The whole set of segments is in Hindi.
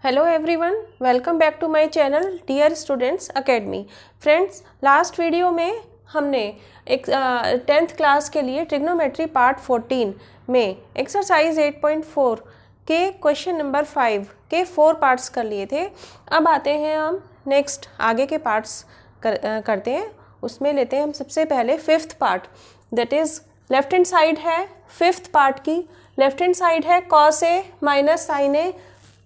Hello everyone, welcome back to my channel Dear Students Academy. Friends, last video में हमने एक 10th क्लास के लिए ट्रिग्नोमेट्री पार्ट 14 में एक्सरसाइज 8.4 के क्वेश्चन नंबर 5 के 4 पार्ट्स कर लिए थे। अब आते हैं हम नेक्स्ट आगे के पार्ट्स करते हैं। उसमें लेते हैं हम सबसे पहले 5th part, that is left hand side है 5th पार्ट की। लेफ्ट हैंड साइड है cos A minus sin A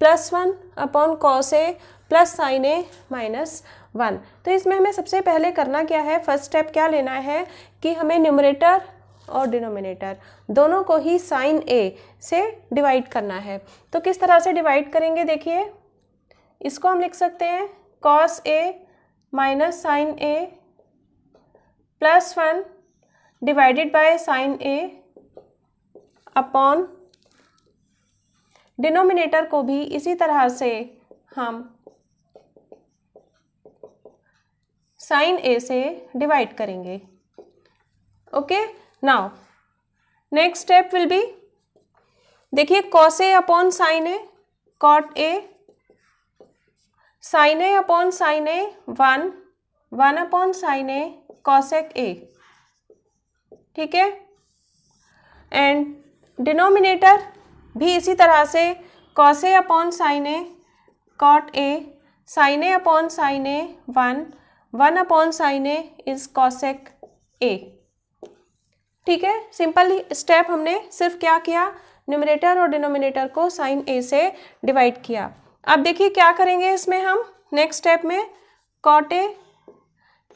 plus 1 upon cos A plus sin A minus 1। तो इसमें हमें सबसे पहले करना क्या है, फर्स्ट स्टेप क्या लेना है कि हमें न्यूमरेटर और डिनोमिनेटर दोनों को ही साइन ए से डिवाइड करना है। तो किस तरह से डिवाइड करेंगे, देखिए इसको हम लिख सकते हैं cos A minus sign A plus 1 divided by sin A upon denominator को भी इसी तरह से हम साइन ए से डिवाइड करेंगे। Okay, now next step will be, देखिए cos A upon sine A cot A, sine A upon sine A 1 upon sine A cosec A, ठीक है। एंड डिनोमिनेटर भी इसी तरह से cos A upon sine A cot A, sine A upon sine A 1 upon sine A is cosec A, ठीक है। सिंपल स्टेप हमने सिर्फ क्या किया, न्यूमरेटर और डिनोमिनेटर को साइन ए से डिवाइड किया। अब देखिए क्या करेंगे इसमें हम नेक्स्ट स्टेप में, कॉट ए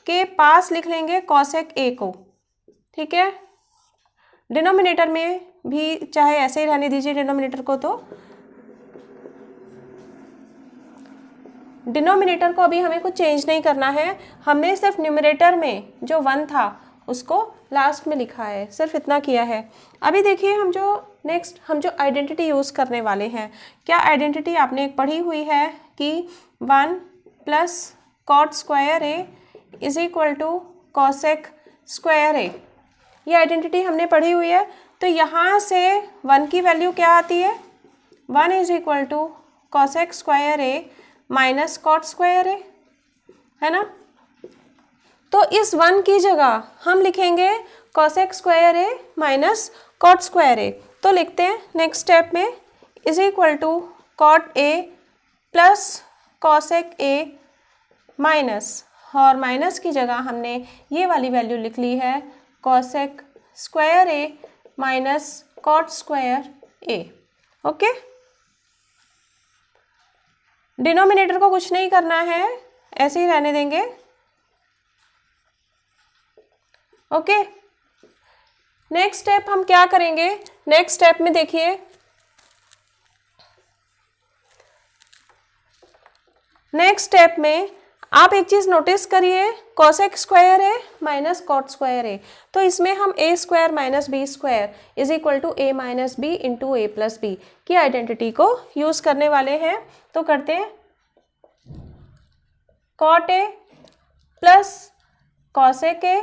के पास लिख लेंगे कॉसेक ए को, ठीक है। डिनोमिनेटर में भी चाहे ऐसे ही रहने दीजिए डिनोमिनेटर को, तो डिनोमिनेटर को अभी हमें कुछ चेंज नहीं करना है, हमने सिर्फ न्यूमरेटर में जो 1 था उसको लास्ट में लिखा है, सिर्फ इतना किया है। अभी देखिए हम जो आइडेंटिटी यूज़ करने वाले हैं, क्या आइडेंटिटी आपने पढ़ी हुई है कि 1 plus cot square A is equal to cosec square A, ये आइडेंटिटी हमने पढ़ी हुई है। तो यहाँ से 1 की वैल्यू क्या आती है, 1 is equal to cosec square A minus cot square A, है ना। तो इस 1 की जगह हम लिखेंगे cosec square A minus cot square A. तो लिखते हैं नेक्स्ट स्टेप में is equal to cot A plus cosec A minus, और माइनस की जगह हमने ये वाली वैल्यू लिख ली है cosec square A minus cot square A. Okay, denominator को कुछ नहीं करना है, ऐसे ही रहने देंगे। ओके, नेक्स्ट स्टेप हम क्या करेंगे, नेक्स्ट स्टेप में देखिए नेक्स्ट स्टेप में आप एक चीज़ नोटिस करिए, cosec square A minus cot square A, तो इसमें हम A square minus B square is equal to A minus B into A plus B की आइडेंटिटी को यूज़ करने वाले हैं। तो करते हैं cot A plus cosec A,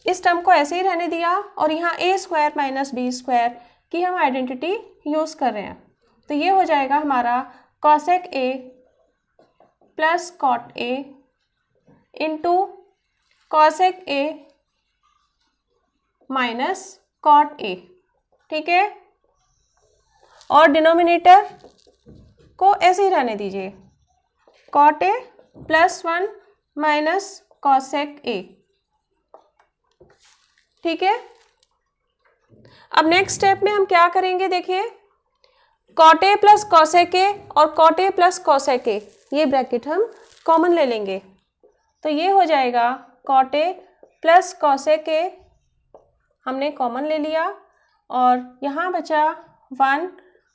इस टर्म को ऐसे ही रहने दिया, और यहाँ A square minus B square की हम आइडेंटिटी यूज़ कर रहे हैं। तो ये हो जाएगा हमारा cosec A plus cot A into cosec A minus cot A, ठीक है। और डिनोमिनेटर को ऐसे ही रहने दीजिए, cot A plus 1 minus cosec A, ठीक है। अब नेक्स्ट स्टेप में हम क्या करेंगे, देखिए cot A plus cosec A और cot A plus cosec A, ये ब्रैकेट हम कॉमन ले लेंगे। तो ये हो जाएगा cot A plus cosec A, हमने कॉमन ले लिया, और यहाँ बचा 1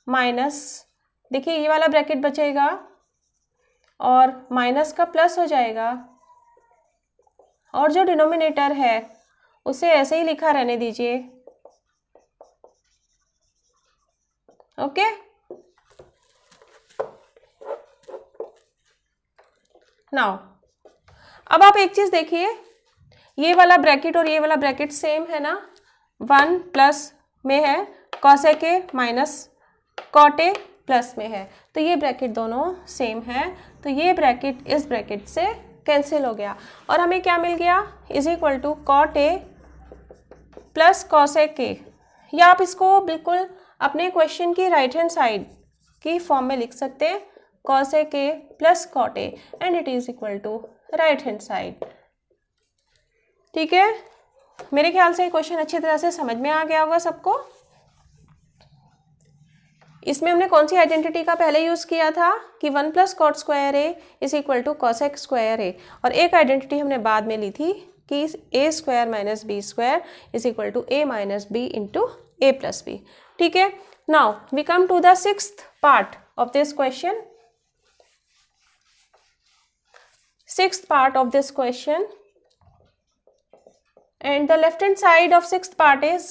माइनस, देखिए ये वाला ब्रैकेट बचेगा और माइनस का प्लस हो जाएगा, और जो डिनोमिनेटर है उसे ऐसे ही लिखा रहने दीजिए। ओके, नाउ अब आप एक चीज़ देखिए, ये वाला ब्रैकेट और ये वाला ब्रैकेट सेम है ना, 1 प्लस में है cosec A minus cot A plus में है, तो ये ब्रैकेट दोनों सेम है, तो ये ब्रैकेट इस ब्रैकेट से कैंसिल हो गया और हमें क्या मिल गया, is equal to cot A plus cosec A. या आप इसको बिल्कुल अपने क्वेश्चन की राइट हैंड साइड की फॉर्म में लिख सकते हैं, cosec A plus cot A and it is equal to right hand side. ठीक है, मेरे ख्याल से क्वेश्चन अच्छी तरह से समझ में आ गया होगा सबको। इसमें हमने कौन सी आइडेंटिटी का पहले यूज किया था कि 1 plus cot square A is equal to cosec square A, और एक आइडेंटिटी हमने बाद में ली थी कि A square minus B square is equal to A minus B into A plus B. ठीक है, now we come to the 6th part of this question. 6th part of this question, and the left hand side of 6th part is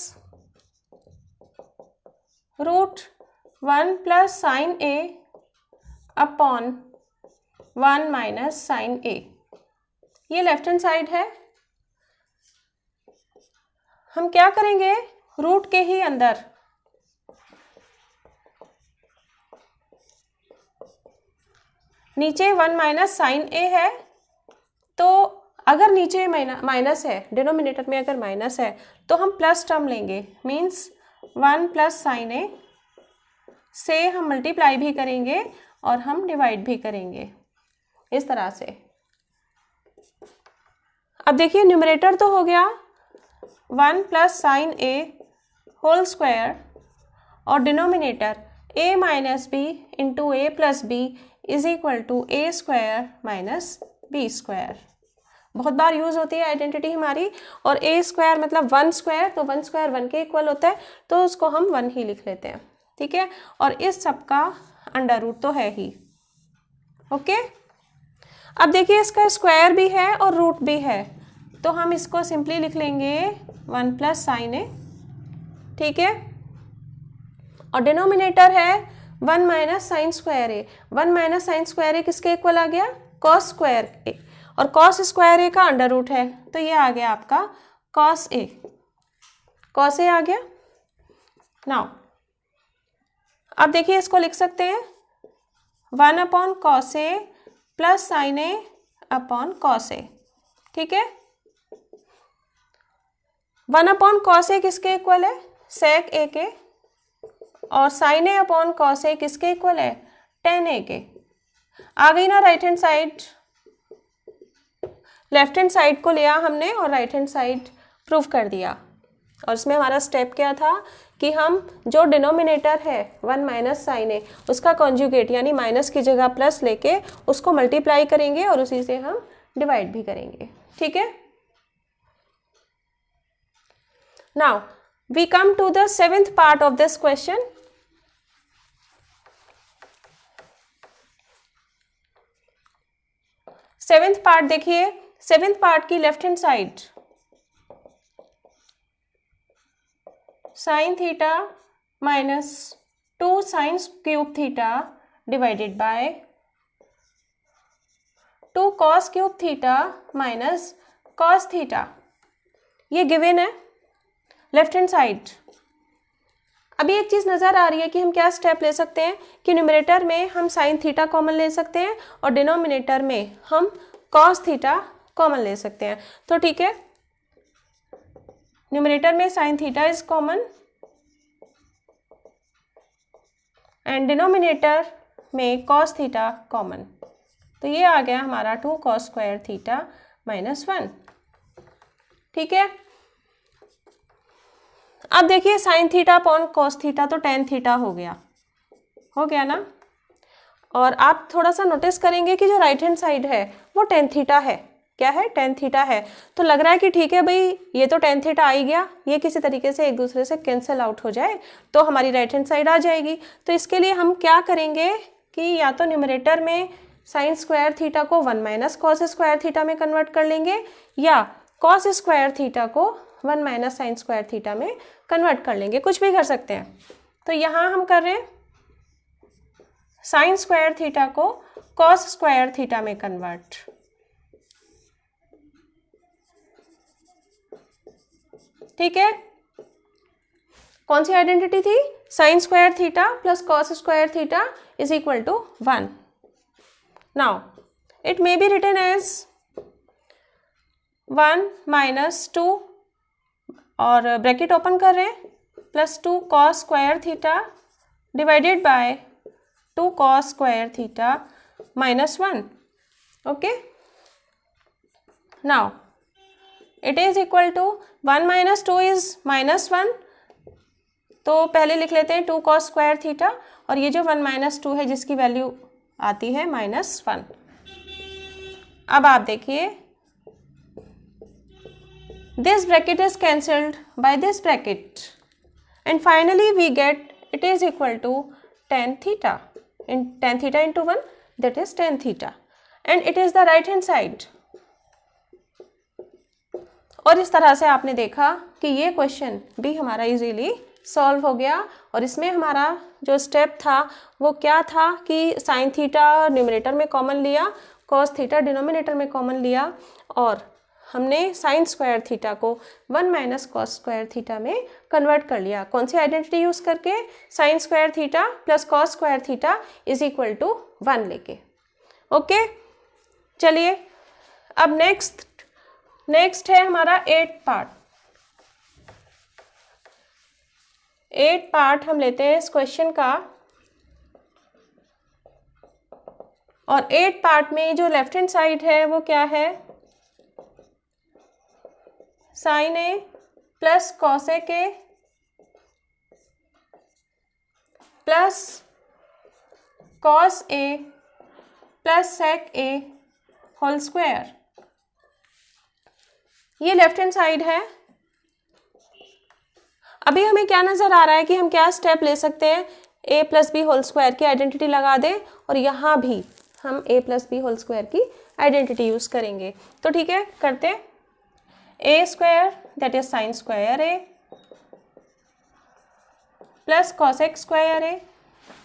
root 1 plus sin a upon 1 minus sin a। ये लेफ्ट हैंड साइड है। हम क्या करेंगे, रूट के ही अंदर नीचे 1 माइनस साइन ए है, तो अगर नीचे माइनस है, डिनोमिनेटर में अगर माइनस है तो हम प्लस टर्म लेंगे, मीन्स 1 प्लस साइन ए से हम मल्टीप्लाई भी करेंगे और हम डिवाइड भी करेंगे इस तरह से। अब देखिए न्यूमरेटर तो हो गया 1 plus sin A whole square और denominator a minus B into A plus B is equal to A square minus B square. बहुत बार यूज होती है आइडेंटिटी हमारी, और ए स्क्वायर मतलब 1 स्क्वायर, तो 1 स्क्वायर 1 के इक्वल होता है, तो उसको हम 1 ही लिख लेते हैं। ठीक है, और इस सब का अंडर रूट तो है ही। ओके, अब देखिए इसका स्क्वायर भी है और रूट भी है, तो हम इसको सिंपली लिख लेंगे 1 प्लस साइन ए। ठीक है, और डिनोमिनेटर है 1 माइनस साइन स्क्वायर ए। 1 माइनस साइन स्क्वायर ए किसके इक्वल आ गया, कॉस स्क्वायर ए, और कॉस स्क्वायर ए का अंडर रूट है, तो ये आ गया आपका कॉस ए। कॉस ए आ गया। नाउ अब देखिए इसको लिख सकते हैं 1 upon cos A plus sin A upon cos ए। ठीक है, 1 अपॉन कॉस ए किसके इक्वल है, सेक ए के, और साइन ए अपॉन कॉस ए किसके इक्वल है, टेन ए के। आ गई ना right hand side, left hand side को लिया हमने और राइट हैंड साइड प्रूव कर दिया। और इसमें हमारा स्टेप क्या था कि हम जो डिनोमिनेटर है 1 माइनस साइन ए, उसका कॉन्जुगेट यानी माइनस की जगह प्लस लेके उसको मल्टीप्लाई करेंगे और उसी से हम डिवाइड भी करेंगे। ठीक है, now we come to the 7th part of this question. Seventh part देखिए, 7th पार्ट की left hand side sin theta minus 2 sin cube theta divided by 2 cos cube theta minus cos theta, ये गिवन है लेफ्ट हैंड साइड। अभी एक चीज़ नज़र आ रही है कि हम क्या स्टेप ले सकते हैं कि न्यूमरेटर में हम साइन थीटा कॉमन ले सकते हैं और डिनोमिनेटर में हम कॉस थीटा कॉमन ले सकते हैं। तो ठीक है, न्यूमरेटर में sine theta is common and denominator में कॉस थीटा कॉमन, तो ये आ गया हमारा 2 कॉस स्क्वायर थीटा माइनस 1। ठीक है, अब देखिए sine theta upon cos theta तो टेन थीटा हो गया ना। और आप थोड़ा सा नोटिस करेंगे कि जो राइट हैंड साइड है वो टेन थीटा है। क्या है, टेन थीटा है। तो लग रहा है कि ठीक है भाई, ये तो टेन थीटा आ ही गया, ये किसी तरीके से एक दूसरे से कैंसिल आउट हो जाए तो हमारी राइट हैंड साइड आ जाएगी। तो इसके लिए हम क्या करेंगे कि या तो न्यूमरेटर में साइन स्क्वायर थीटा को 1 माइनस कॉस स्क्वायर थीटा में कन्वर्ट कर लेंगे, या कॉस स्क्वायर थीटा को 1 माइनस साइन स्क्वायर थीटा में कन्वर्ट कर लेंगे, कुछ भी कर सकते हैं। तो यहाँ हम कर रहे हैं साइन स्क्वायर थीटा को कॉस स्क्वायर थीटा में कन्वर्ट। ठीक है, कौन सी आइडेंटिटी थी? Sin square theta plus cos square theta is equal to 1. Now it may be written as 1 minus 2 और ब्रैकेट ओपन कर रहे हैं, plus 2 cos square theta divided by 2 cos square theta minus 1. Okay, now it is equal to 1 minus 2 is minus 1, तो पहले लिख लेते हैं 2 कॉस स्क्वायर थीटा, और ये जो 1 माइनस 2 है जिसकी वैल्यू आती है -1. अब आप देखिए, this bracket is cancelled by this bracket and finally we get it is equal to tan theta, in tan theta into 1, that is tan theta, and it is the right hand side. और इस तरह से आपने देखा कि ये क्वेश्चन भी हमारा इजीली सॉल्व हो गया, और इसमें हमारा जो स्टेप था वो क्या था कि साइन थीटा न्यूमरेटर में कॉमन लिया, कॉस थीटा डिनोमिनेटर में कॉमन लिया, और हमने साइन स्क्वायर थीटा को 1 माइनस कॉस स्क्वायर थीटा में कन्वर्ट कर लिया. कौन सी आइडेंटिटी यूज़ करके? Sin square theta plus cos square theta is equal to 1 लेके. ओके, चलिए अब नेक्स्ट है हमारा 8th पार्ट. 8th पार्ट हम लेते हैं इस क्वेश्चन का, और 8th पार्ट में जो लेफ्ट हैंड साइड है वो क्या है? Sin A plus cosec A plus cos A plus sec A whole square. ये लेफ्ट हैंड साइड है. अभी हमें क्या नज़र आ रहा है कि हम क्या स्टेप ले सकते हैं? A plus B whole square की आइडेंटिटी लगा दें, और यहाँ भी हम A plus B whole square की आइडेंटिटी यूज़ करेंगे. तो ठीक है, करते हैं. A square that is sine square A plus cosec square A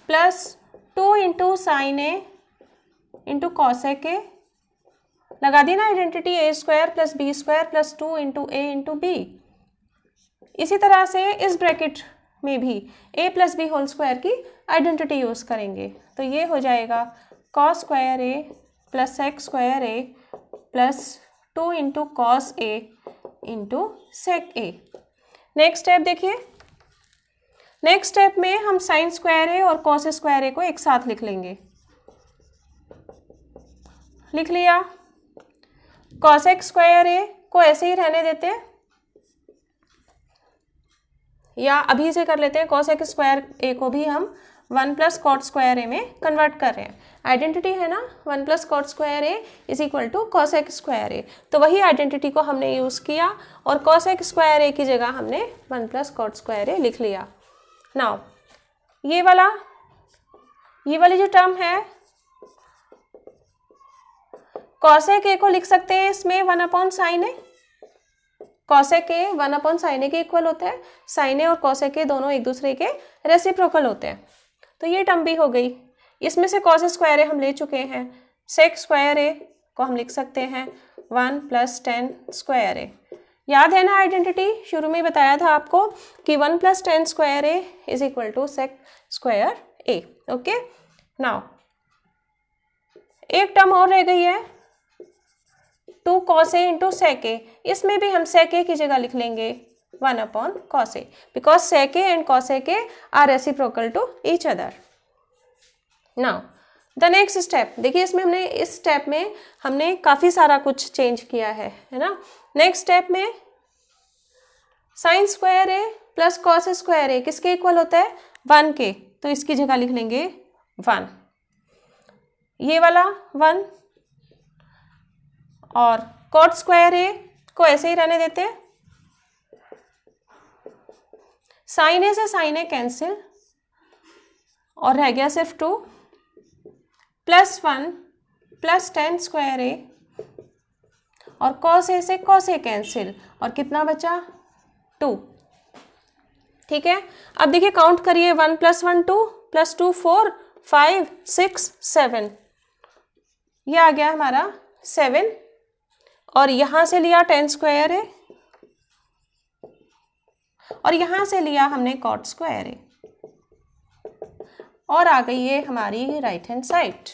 plus 2 into sign A into cosec A, लगा दी ना identity, A square plus B square plus 2 into A into B. इसी तरह से इस ब्रैकेट में भी ए प्लस बी होल स्क्वायर की आइडेंटिटी यूज़ करेंगे. तो ये हो जाएगा cos square A plus sec square A plus 2 into cos A into sec A. Next step देखिए. नेक्स्ट स्टेप में हम साइन स्क्वायर ए और कॉस स्क्वायर ए को एक साथ लिख लेंगे. लिख लिया. कॉसेक स्क्वायर ए को ऐसे ही रहने देते हैं, या अभी से कर लेते हैं. कॉसेक स्क्वायर ए को भी हम 1 प्लस कॉट स्क्वायर ए में कन्वर्ट कर रहे हैं. आइडेंटिटी है ना 1 plus cot square A is equal to cosec square A, तो वही आइडेंटिटी को हमने यूज़ किया, और कॉसेक स्क्वायर ए की जगह हमने 1 प्लस कॉट स्क्वायर ए लिख लिया. नाउ ये वाली जो टर्म है कॉसेक ए को लिख सकते हैं इसमें 1 upon sine A. Cosec A 1 upon sine A के इक्वल होता है. साइन ए और कॉसेक ए दोनों एक दूसरे के रेसिप्रोकल होते हैं. तो ये टर्म भी हो गई. इसमें से कॉस स्क्वायर ए हम ले चुके हैं. सेक स्क्वायर ए को हम लिख सकते हैं 1 प्लस टेन स्क्वायर ए. याद है ना आइडेंटिटी, शुरू में बताया था आपको कि 1 plus tan square A is equal to sec square A. Okay, now एक टर्म और रह गई है 2 कॉस ए इंटू सेक ए. इसमें भी हम सेक ए की जगह लिख लेंगे 1 upon cos A, because sec A and cos A के are reciprocal to each other. Now the next step देखिए, इसमें हमने इस स्टेप में हमने काफ़ी सारा कुछ चेंज किया है ना. नेक्स्ट स्टेप में sign square A plus cos square ए किसके इक्वल होता है? 1 के, तो इसकी जगह लिख लेंगे 1. ये वाला 1, और कॉट स्क्वायर ए को ऐसे ही रहने देते हैं. साइन ए से साइन ए कैंसिल, और रह गया सिर्फ 2 plus 1 plus tan square A, और कॉस ए से कॉस ए कैंसिल, और कितना बचा? 2. ठीक है, अब देखिए काउंट करिए. 1 प्लस 1 2 प्लस 2 4 5 6 7, ये आ गया हमारा 7, और यहाँ से लिया टेन स्क्वायर ए, और यहाँ से लिया हमने कॉट स्क्वायर ए और आ गई ये हमारी राइट हैंड साइड।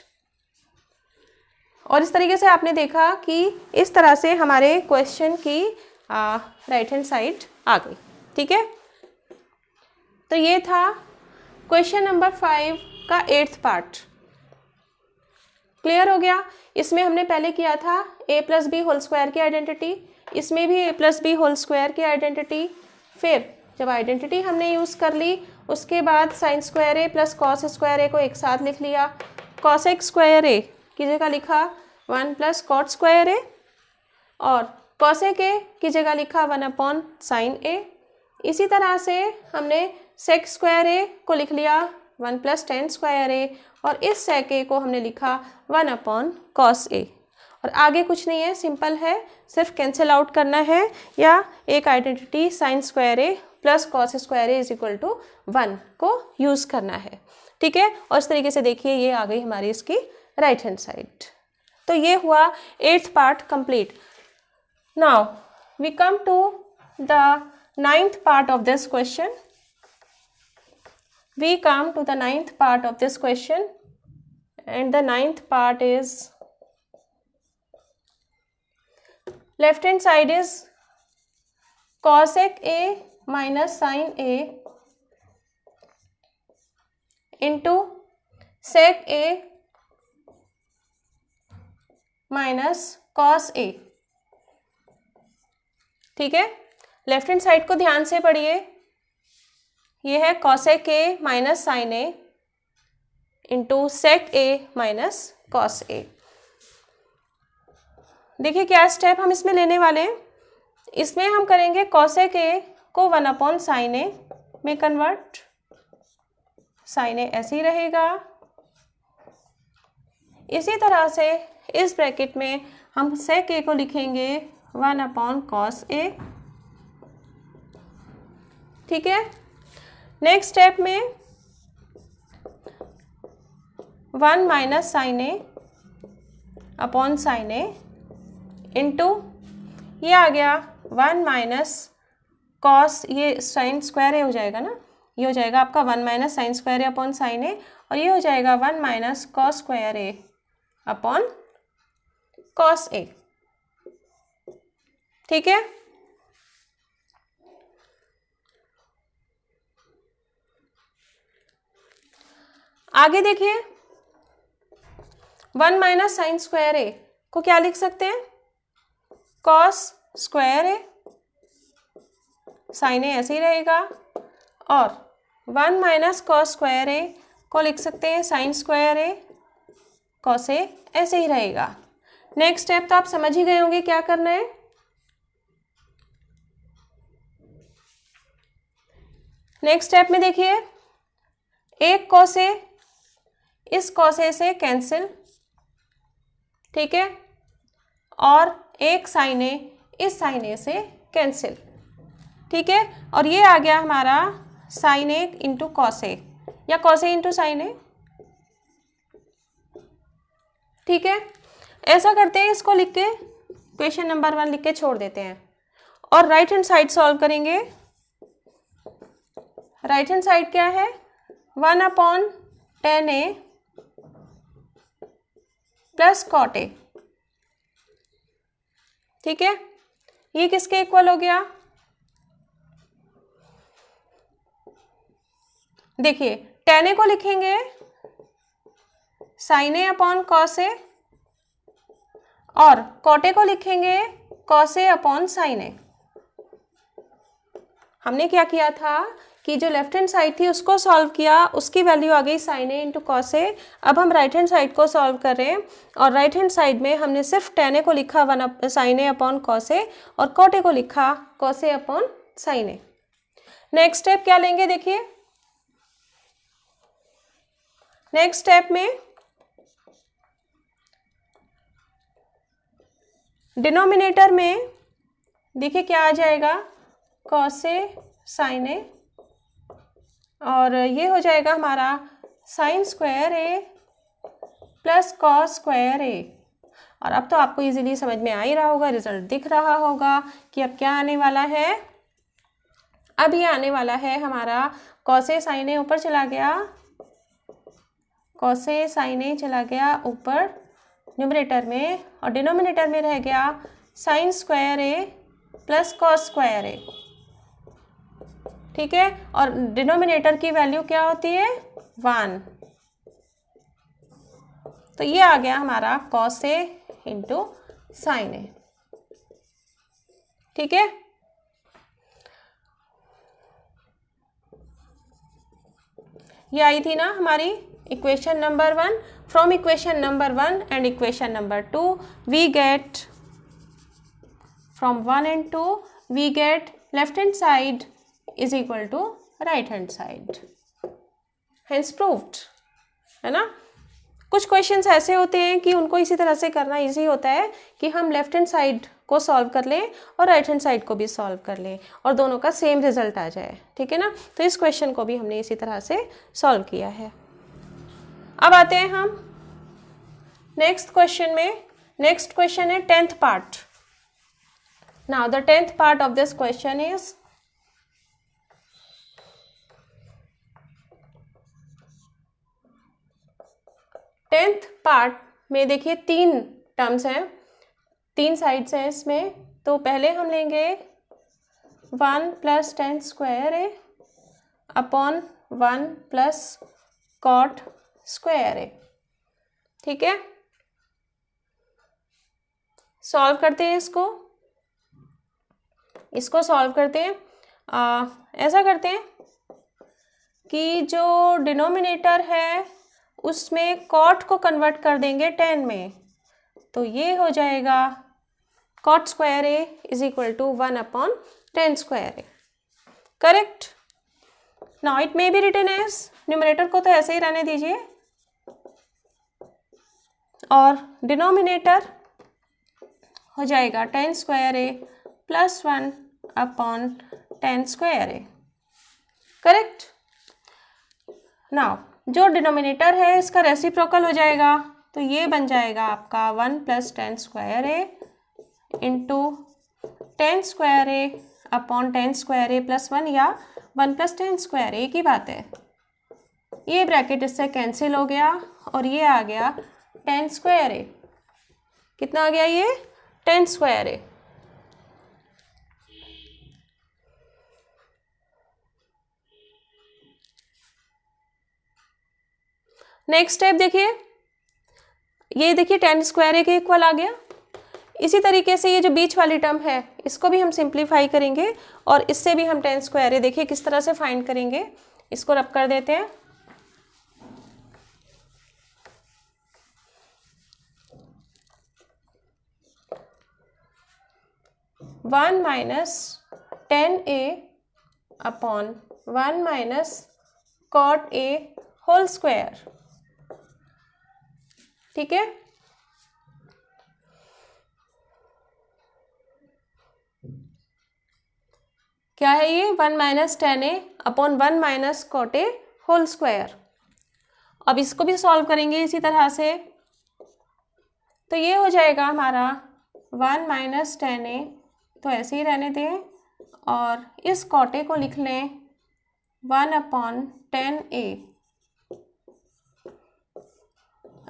और इस तरीके से आपने देखा कि इस तरह से हमारे क्वेश्चन की राइट हैंड साइड आ गई। ठीक है, तो ये था क्वेश्चन नंबर 5 का 8th पार्ट। क्लियर हो गया। इसमें हमने पहले किया था a plus B whole square की आइडेंटिटी, इसमें भी a plus B whole square की आइडेंटिटी। फिर जब आइडेंटिटी हमने यूज़ कर ली उसके बाद sin square A plus cos square A को एक साथ लिख लिया। कॉसेक स्क्वायर ए की जगह लिखा 1 प्लस कॉट स्क्वायर ए और कॉसेक ए की जगह लिखा 1 अपॉन साइन ए। इसी तरह से हमने सेक स्क्वायर ए को लिख लिया 1 प्लस टेन स्क्वायर ए और इस सेक ए को हमने लिखा 1 अपॉन कॉस ए। और आगे कुछ नहीं है, सिंपल है, सिर्फ कैंसिल आउट करना है या एक identity sin square A plus cos square A is equal to 1 को यूज़ करना है। ठीक है, और इस तरीके से देखिए ये आ गई हमारी इसकी राइट हैंड साइड। तो ये हुआ 8th part complete. Now we come to the 9th part of this question. We come to the 9th part of this question and the 9th part is left hand side is cosec a minus sin a into sec a minus cos a। ठीक है, लेफ्ट हैंड साइड को ध्यान से पढ़िए। ये है cosec A minus sign A into sec A minus cos A. देखिए क्या स्टेप हम इसमें लेने वाले हैं। इसमें हम करेंगे कॉसेक ए को 1 अपॉन साइन ए में कन्वर्ट। साइन ए ऐसे ही रहेगा। इसी तरह से इस ब्रैकेट में हम सेक ए को लिखेंगे 1 अपॉन कॉस ए। ठीक है, नेक्स्ट स्टेप में 1 minus sign A upon sine A into ये आ गया 1 माइनस कॉस, ये साइन स्क्वायर ए हो जाएगा ना, ये हो जाएगा आपका 1 माइनस साइन स्क्वायर ए अपॉन साइन ए और ये हो जाएगा 1 माइनस कॉस स्क्वायर ए अपॉन कॉस ए। ठीक है, आगे देखिए 1 माइनस साइन स्क्वायर ए को क्या लिख सकते हैं, कॉस स्क्वायर ए, साइन ए ऐसे ही रहेगा और 1 माइनस कॉस स्क्वायर ए को लिख सकते हैं sin square A, cos A ऐसे ही रहेगा। नेक्स्ट स्टेप तो आप समझ ही गए होंगे क्या करना है। नेक्स्ट स्टेप में देखिए एक कॉस ए इस कॉस ए से कैंसिल, ठीक है, और एक साइन ए इस साइन ए से कैंसिल। ठीक है, और ये आ गया हमारा sign A into cos A या cos A into sign A. ठीक है, ऐसा करते हैं, इसको लिख के क्वेश्चन नंबर 1 लिख के छोड़ देते हैं और राइट हैंड साइड सॉल्व करेंगे। राइट हैंड साइड क्या है, 1 upon tan A plus cot A. ठीक है, ये किसके इक्वल हो गया, देखिए टेन ए को लिखेंगे साइन ए अपॉन कॉस ए और कॉट ए को लिखेंगे कॉस ए अपॉन साइन ए। हमने क्या किया था कि जो लेफ्ट हैंड साइड थी उसको सॉल्व किया, उसकी वैल्यू आ गई sign A into cos A. अब हम राइट हैंड साइड को सॉल्व कर रहे हैं और राइट हैंड साइड में हमने सिर्फ टेन ए को लिखा साइन ए अपॉन कॉस ए और कॉट ए को लिखा cos A upon sine A. Next step क्या लेंगे, देखिए नेक्स्ट स्टेप में डिनोमिनेटर में देखिए क्या आ जाएगा, कॉस ए साइन ए और ये हो जाएगा हमारा sign square A plus cos square A. और अब तो आपको इजीली समझ में आ ही रहा होगा, रिजल्ट दिख रहा होगा कि अब क्या आने वाला है, अब ये आने वाला है हमारा कॉस ए साइन ए ऊपर चला गया, कॉस ए साइन ए चला गया ऊपर न्यूमरेटर में, और डिनोमिनेटर में रह गया sign square A plus cos square ए। ठीक है, और डिनोमिनेटर की वैल्यू क्या होती है 1, तो ये आ गया हमारा cos A into sign A. ठीक है, ये आई थी ना हमारी equation number 1। From equation number 1 and equation number 2 we get, from 1 and 2 we get left hand side is equal to right hand side, hence proved, है ना। कुछ क्वेश्चंस ऐसे होते हैं कि उनको इसी तरह से करना इजी होता है कि हम लेफ्ट हैंड साइड को सॉल्व कर लें और राइट हैंड साइड को भी सॉल्व कर लें और दोनों का सेम रिजल्ट आ जाए। ठीक है ना, तो इस क्वेश्चन को भी हमने इसी तरह से सॉल्व किया है। अब आते हैं हम नेक्स्ट क्वेश्चन में। नेक्स्ट क्वेश्चन है 10th part. Now the 10th part of this question is, tenth part में देखिए 3 टर्म्स हैं, 3 साइड्स हैं इसमें। तो पहले हम लेंगे 1 + tan स्क्वायर ए अपॉन 1 + cot स्क्वायर ए। ठीक है, सॉल्व करते हैं इसको सॉल्व करते हैं। ऐसा करते हैं कि जो डिनोमिनेटर है उसमें कॉट को कन्वर्ट कर देंगे tan में, तो ये हो जाएगा cot square A is equal to 1/tan square A. Correct. Now it may be written as, numerator को तो ऐसे ही रहने दीजिए, और डिनोमिनेटर हो जाएगा tan square A plus 1/tan square A. Correct. Now जो डिनोमिनेटर है इसका रेसिप्रोकल हो जाएगा, तो ये बन जाएगा आपका 1 + tan square A into tan square A upon tan square A plus 1, या 1 + tan स्क्वायर ए की बात है। ये ब्रैकेट इससे कैंसिल हो गया और ये आ गया tan स्क्वायर ए। कितना आ गया ये tan स्क्वायर ए। नेक्स्ट स्टेप देखिए, ये देखिए tan स्क्वायर ए के इक्वल आ गया। इसी तरीके से ये जो बीच वाली टर्म है इसको भी हम सिंप्लीफाई करेंगे और इससे भी हम tan स्क्वायर ए देखिए किस तरह से फाइंड करेंगे। इसको रब कर देते हैं। One - tan a upon 1 - cot a whole square. ठीक है, क्या है ये 1 - tan a upon 1 - cot a whole square. अब इसको भी सॉल्व करेंगे इसी तरह से, तो ये हो जाएगा हमारा 1 - tan a, तो ऐसे ही रहने दें, और इस cot a को लिख लें 1/tan a।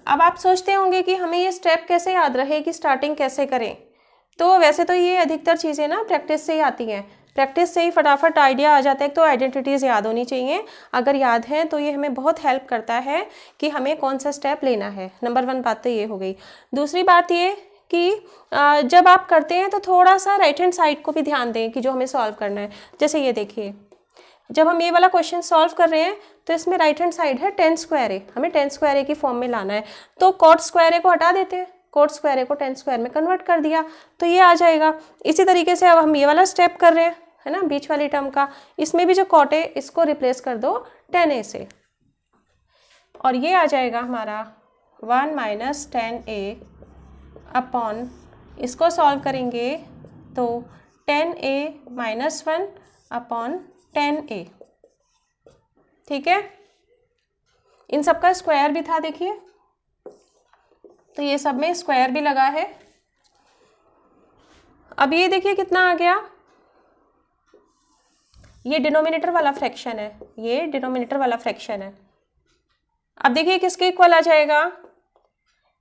अब आप सोचते होंगे कि हमें ये स्टेप कैसे याद रहे कि स्टार्टिंग कैसे करें। तो वैसे तो ये अधिकतर चीज़ें ना प्रैक्टिस से ही आती हैं, प्रैक्टिस से ही फटाफट आइडिया आ जाता है। तो आइडेंटिटीज़ याद होनी चाहिए, अगर याद हैं तो ये हमें बहुत हेल्प करता है कि हमें कौन सा स्टेप लेना है। नंबर 1 बात तो ये हो गई। दूसरी बात ये कि जब आप करते हैं तो थोड़ा सा राइट हैंड साइड को भी ध्यान दें कि जो हमें सॉल्व करना है। जैसे ये देखिए, जब हम ये वाला क्वेश्चन सॉल्व कर रहे हैं तो इसमें राइट हैंड साइड है tan स्क्वायर ए, हमें tan स्क्वायर ए की फॉर्म में लाना है। तो cot स्क्वायर ए को हटा देते हैं, cot स्क्वायर ए को tan स्क्वायर में कन्वर्ट कर दिया, तो ये आ जाएगा। इसी तरीके से अब हम ये वाला स्टेप कर रहे हैं, है ना, बीच वाली टर्म का। इसमें भी जो cot है इसको रिप्लेस कर दो tan a से, और ये आ जाएगा हमारा 1 - tan a अपॉन, इसको सॉल्व करेंगे तो tan a - 1 upon tan a। ठीक है, इन सब का स्क्वायर भी था देखिए, तो ये सब में स्क्वायर भी लगा है। अब ये देखिए कितना आ गया, ये डिनोमिनेटर वाला फ्रैक्शन है, ये डिनोमिनेटर वाला फ्रैक्शन है। अब देखिए किसके इक्वल आ जाएगा,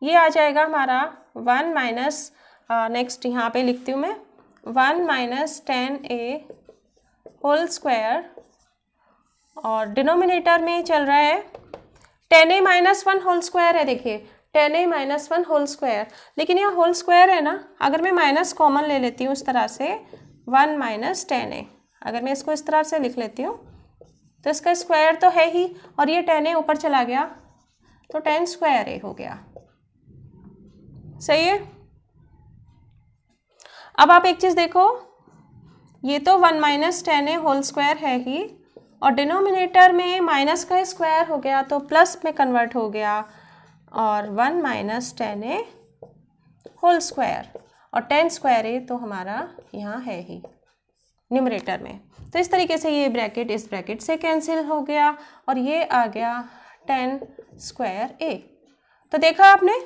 ये आ जाएगा हमारा 1 माइनस, नेक्स्ट यहाँ पे लिखती हूँ मैं 1 माइनस 10a होल स्क्वायर, और डिनोमिनेटर में चल रहा है 10a माइनस 1 होल स्क्वायर है। देखिए 10a माइनस 1 होल स्क्वायर, लेकिन यह होल स्क्वायर है ना, अगर मैं माइनस कॉमन ले लेती हूँ इस तरह से 1 माइनस 10a, अगर मैं इसको इस तरह से लिख लेती हूँ तो इसका स्क्वायर तो है ही, और ये 10a ऊपर चला गया तो 10 स्क्वायर a हो गया। सही है। अब आप एक चीज़ देखो, ये तो 1 माइनस 10a होल स्क्वायर है ही, और डिनोमिनेटर में माइनस का स्क्वायर हो गया तो प्लस में कन्वर्ट हो गया, और 1 माइनस 10a होल स्क्वायर, और 10 स्क्वायर a तो हमारा यहाँ है ही न्यूमरेटर में। तो इस तरीके से ये ब्रैकेट इस ब्रैकेट से कैंसिल हो गया, और ये आ गया 10 स्क्वायर a। तो देखा आपने,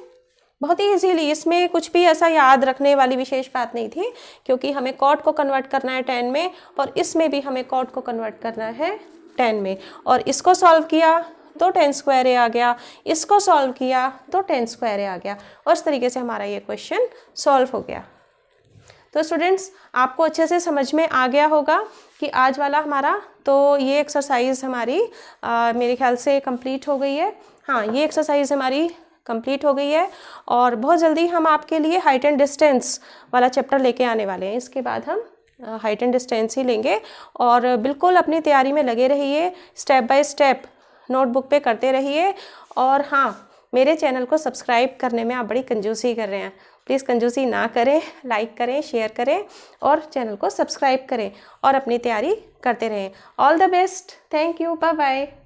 बहुत ही इजीली, इसमें कुछ भी ऐसा याद रखने वाली विशेष बात नहीं थी, क्योंकि हमें कॉट को कन्वर्ट करना है 10 में, और इसमें भी हमें कॉट को कन्वर्ट करना है 10 में, और इसको सॉल्व किया तो 10 स्क्वायर ए आ गया, इसको सॉल्व किया तो 10 स्क्वायर ए आ गया, और इस तरीके से हमारा ये क्वेश्चन सॉल्व हो गया। तो स्टूडेंट्स, आपको अच्छे से समझ में आ गया होगा कि आज वाला हमारा, तो ये एक्सरसाइज हमारी मेरे ख्याल से कंप्लीट हो गई है। हाँ, ये एक्सरसाइज हमारी कंप्लीट हो गई है, और बहुत जल्दी हम आपके लिए हाइट एंड डिस्टेंस वाला चैप्टर लेके आने वाले हैं। इसके बाद हम हाइट एंड डिस्टेंस ही लेंगे, और बिल्कुल अपनी तैयारी में लगे रहिए, स्टेप बाय स्टेप नोटबुक पे करते रहिए। और हाँ, मेरे चैनल को सब्सक्राइब करने में आप बड़ी कंजूसी कर रहे हैं, प्लीज़ कंजूसी ना करें, लाइक करें, शेयर करें, और चैनल को सब्सक्राइब करें, और अपनी तैयारी करते रहें। All the best, thank you, bye bye.